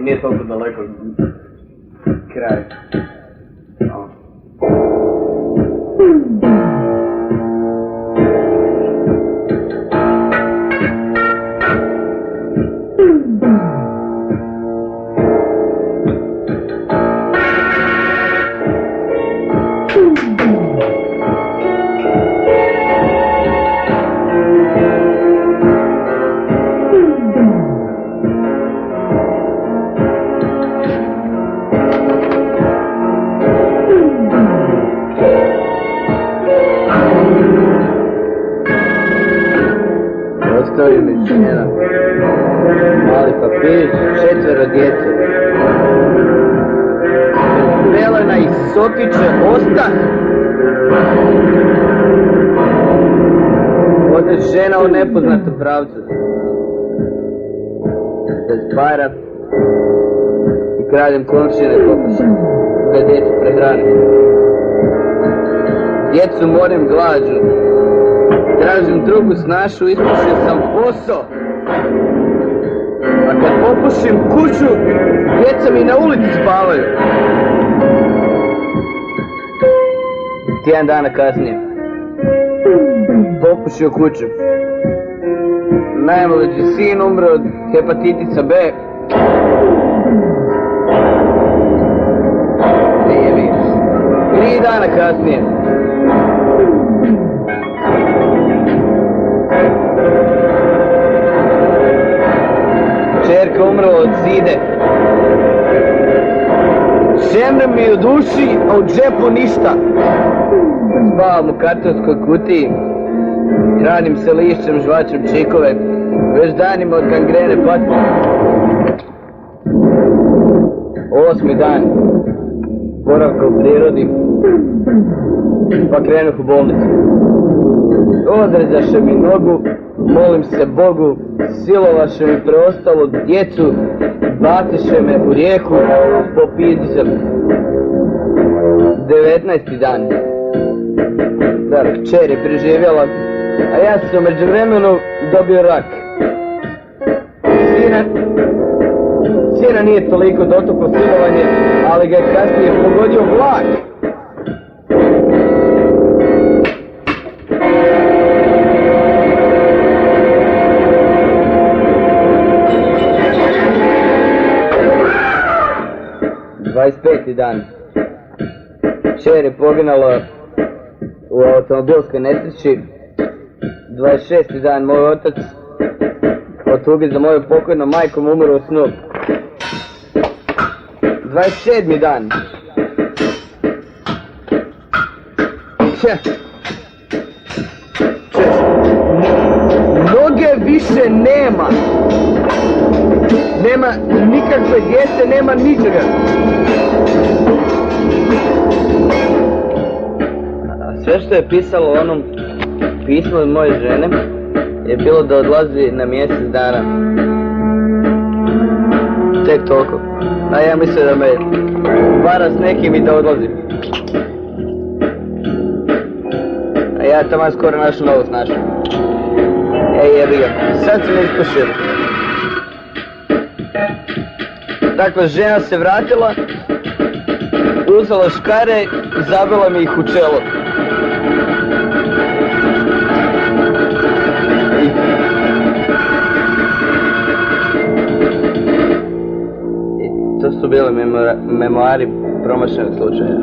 Nije toliko daleko kraj. Ostavio mi žena, mali papirić, 4 djece. Pelena i Sokiće ostah. Ode žena u nepoznatom pravcu. Bez para i kraljem komšine pokuša da djecu prehrani. Djecu morim glađu. Tražim drugu snašu, ispušio sam posao. A kad popušim kuću, djeca mi na ulici spavaju. Tjedan dana kasnije popušio kuću. Najmlađi sin umro od hepatitisa B. Nije virus. 3 dana kasnije čerka umrla od side. Šemre mi u duši, a u džepu ništa. Spavam u kartonskoj kutiji, hranim se lišćem, žvačem čikove, već danima od gangrene patim. 8. dan boravka u prirodi, pa krenuh u bolnicu. Odrezaše mi nogu, molim se Bogu, silovaše mi preostalu djecu, baciše me u rijeku, popizdi sam. 19. dan. Kćer je preživjela, a ja sam u međuvremenu dobio rak. Sina nije toliko dotuklo silovanje, ali ga je kasnije pogodio vlak. Dvadeset dan. Kćer je poginula u automobilskoj nesreći. 26. dan moj otac od tuge za moju pokojnom majkom umro u snu. 27. dan. Noge više nema. Nema nikakve djece, nema ničega. Sve što je pisalo u onom pismu od moje žene je bilo da odlazi na mjesec dana. Tek toliko. A ja mislim da me vara s nekim i da odlazi. A ja tamo skoro našu novu snašu. Jebi ga, sad sam ispušio. Dakle, žena se vratila, uzela škare i zabila mi ih u čelo. I to su bili memoari promašenog slučaja.